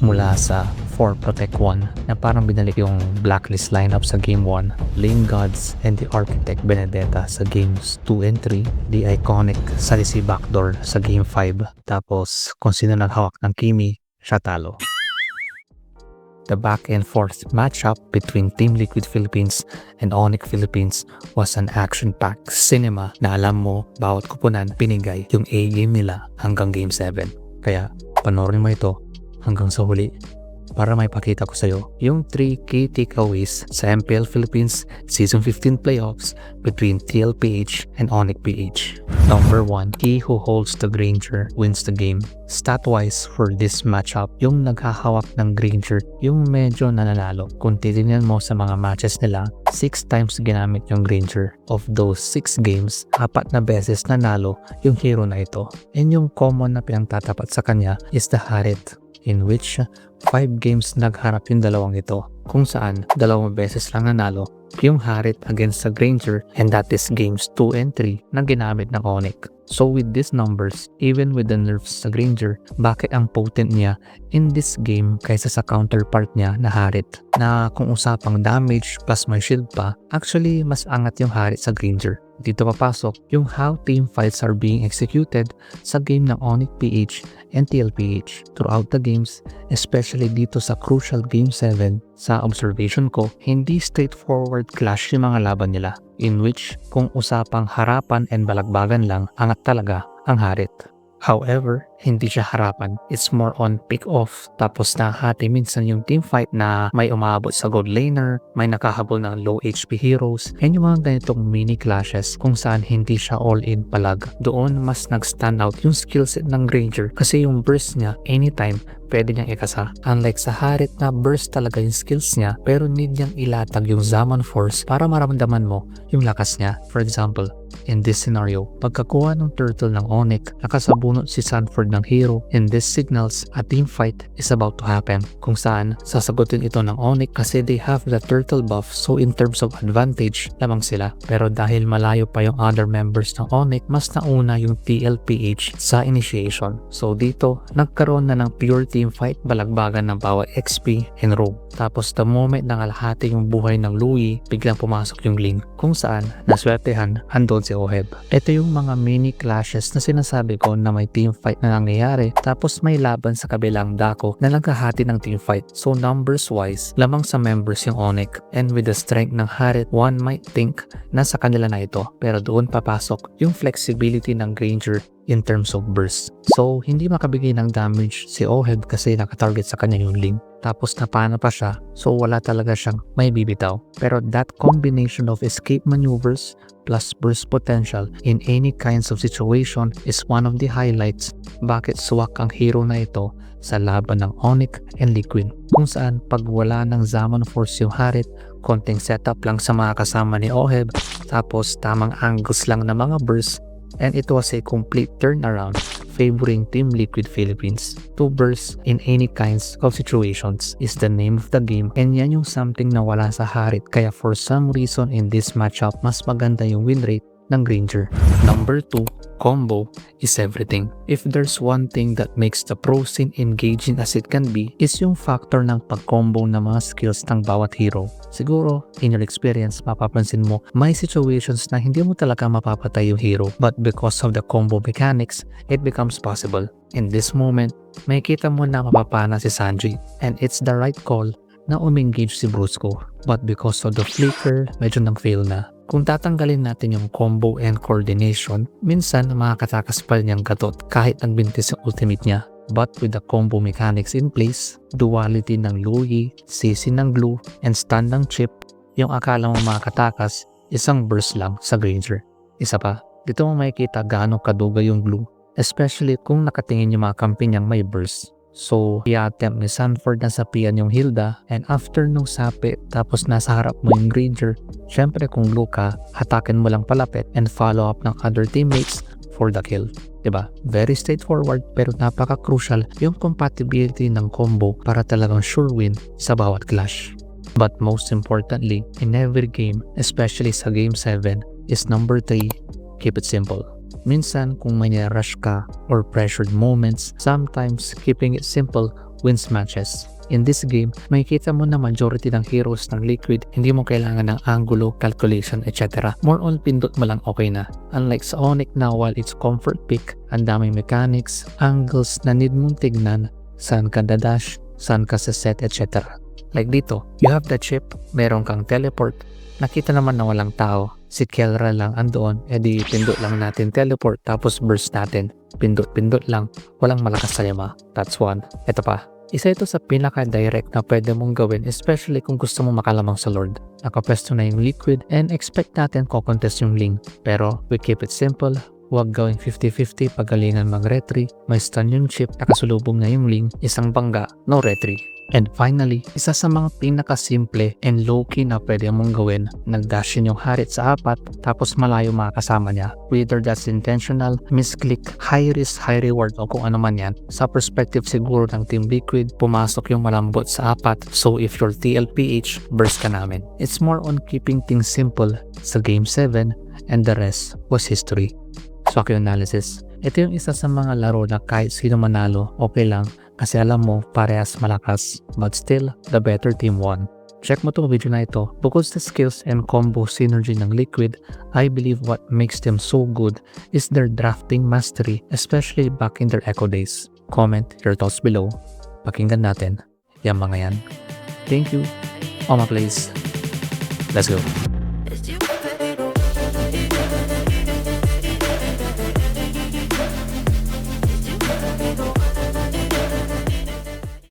mula sa 4 Protect 1 na parang binalik yung Blacklist lineup sa Game 1, Lane Gods and the Architect Benedetta sa Games 2 and 3, the iconic Salisi Backdoor sa Game 5, tapos kung sino naghawak ng Kimi, siya talo. The back and forth matchup between Team Liquid Philippines and Onyx Philippines was an action-packed cinema na alam mo bawat kupunan pinigay yung A-game nila hanggang Game 7. Kaya panoorin mo ito hanggang sa huli para may pakita ko sa iyo yung 3 key takeaways sa MPL Philippines Season 15 playoffs between TLPH and Onyx PH. Number 1, he who holds the Granger wins the game. Stat-wise for this matchup, yung naghahawak ng Granger yung medyo nananalo. Kung titignan mo sa mga matches nila, 6 times ginamit yung Granger. Of those 6 games, 4 na beses nanalo yung hero na ito. And yung common na pinagtatapat sa kanya is the Harit, in which 5 games nagharap yung dalawang ito, kung saan 2 beses lang nanalo yung Harit against sa Granger, and that is games 2 and 3 na ginamit ng Onyx. So with these numbers, even with the nerfs sa Granger, bakit ang potent niya in this game kaysa sa counterpart niya na Harit? Na kung usapang damage plus may shield pa, actually mas angat yung Harit sa Granger. Dito papasok yung how team fights are being executed sa game ng Onyx PH and TLPH throughout the games, especially dito sa crucial Game 7. Sa observation ko, hindi straightforward clash yung mga laban nila, in which kung usapang harapan and balagbagan lang, angat talaga ang Harit. However, hindi siya harapan. It's more on pick-off. Tapos nahati minsan yung team fight na may umabot sa gold laner, may nakahabol ng low HP heroes, and yung mga ganitong mini clashes kung saan hindi siya all-in palag. Doon mas nag-stand out yung skillset ng Granger kasi yung burst niya anytime pwede niyang ikasa. Unlike sa Harit na burst talaga yung skills niya pero need niyang ilatag yung Zaman Force para maramdaman mo yung lakas niya. For example, in this scenario, pagkakuha ng turtle ng Onyx, nakasabunot si Sanford ng hero. In this signals, a team fight is about to happen kung saan sasagutin ito ng Onyx kasi they have the turtle buff, so in terms of advantage lamang sila. Pero dahil malayo pa yung other members ng Onyx, mas nauna yung TLPH sa initiation. So dito, nagkaroon na ng pure team fight, balagbagan ng bawat XP and rogue. Tapos the moment na kalahati yung buhay ng Louie, biglang pumasok yung Ling kung saan naswertehan andon si Oheb. Ito yung mga mini clashes na sinasabi ko na may team fight na nangyayari tapos may laban sa kabilang dako na naghahati ng team fight. So numbers wise, lamang sa members yung Onyx, and with the strength ng Harit, one might think na sa kanila na ito, pero doon papasok yung flexibility ng Granger in terms of burst. So, hindi makabigay ng damage si Oheb kasi nakatarget sa kanya yung Ling. Tapos napana pa siya, so wala talaga siyang may bibitaw. Pero that combination of escape maneuvers plus burst potential in any kinds of situation is one of the highlights bakit swak ang hero na ito sa laban ng Onyx and Liquid. Kung saan pag wala ng Zaman Force yung Harit, konting setup lang sa mga kasama ni Oheb, tapos tamang angles lang na mga burst, and it was a complete turnaround favoring Team Liquid Philippines. To burst in any kinds of situations is the name of the game, and yan yung something na wala sa Harit, kaya for some reason in this matchup mas maganda yung win rate ng Granger. Number 2, combo is everything. If there's one thing that makes the pro scene engaging as it can be, is yung factor ng pag-combo ng mga skills ng bawat hero. Siguro, in your experience, mapapansin mo, may situations na hindi mo talaga mapapatay yung hero, but because of the combo mechanics, it becomes possible. In this moment, makikita mo na mapapana si Sanji, and it's the right call na umengage si Brusco. But because of the flicker, medyo nang-fail na. Kung tatanggalin natin yung combo and coordination, minsan makakatakas pa niyang gatot kahit nagbintis yung ultimate niya. But with the combo mechanics in place, duality ng Louie, CC ng glue, and stun ng chip, yung akala mo makakatakas, isang burst lang sa Granger. Isa pa, dito mo makikita gaano kaduga yung glue, especially kung nakatingin yung mga kampi niyang may burst. So, i-attempt ni Sanford na sapian yung Hilda, and after nung sapi, tapos nasa harap mo yung Granger, syempre kung glue ka, hatakin mo lang palapit and follow up ng other teammates for the kill. Diba? Very straightforward pero napaka-crucial yung compatibility ng combo para talagang sure win sa bawat clash. But most importantly, in every game, especially sa Game 7, is number 3, keep it simple. Minsan kung may rush ka or pressured moments, sometimes keeping it simple wins matches. In this game, makikita mo na majority ng heroes ng Liquid, hindi mo kailangan ng angulo, calculation, etc. More on pindot mo lang okay na. Unlike sa Onyx na while it's comfort pick, ang daming mechanics, angles na need mong tignan, saan ka dadash, saan ka set, etc. Like dito, you have the chip, meron kang teleport, nakita naman na walang tao, si Kelra lang andoon, edi pindot lang natin teleport tapos burst natin. Pindot lang, walang malakas sa lima. That's one. Ito pa. Isa ito sa pinaka-direct na pwede mong gawin, especially kung gusto mong makalamang sa Lord. Nakapwesto na yung Liquid and expect natin ko-contest yung Ling. Pero we keep it simple, huwag gawing 50-50 pagalingan mag-retry, may stun yung chip, nakasulubong na yung Ling, isang bangga, no retry. And finally, isa sa mga pinaka-simple and low-key na pwede mong gawin, nag-dashin yung Harit sa 4 tapos malayo makakasama niya. Whether that's intentional, misclick, high risk, high reward o kung ano man yan. Sa perspective siguro ng Team Liquid, pumasok yung malambot sa 4, so if you're TLPH, burst ka namin. It's more on keeping things simple sa Game 7 and the rest was history. Swaki analysis. Ito yung isa sa mga laro na kahit sino manalo, okay lang kasi alam mo parehas malakas, but still the better team won. Check mo tong video na ito. Bukod sa skills and combo synergy ng Liquid, I believe what makes them so good is their drafting mastery, especially back in their Echo days. Comment your thoughts below. Pakinggan natin yung mga yan. Thank you. Oma plays. Let's go.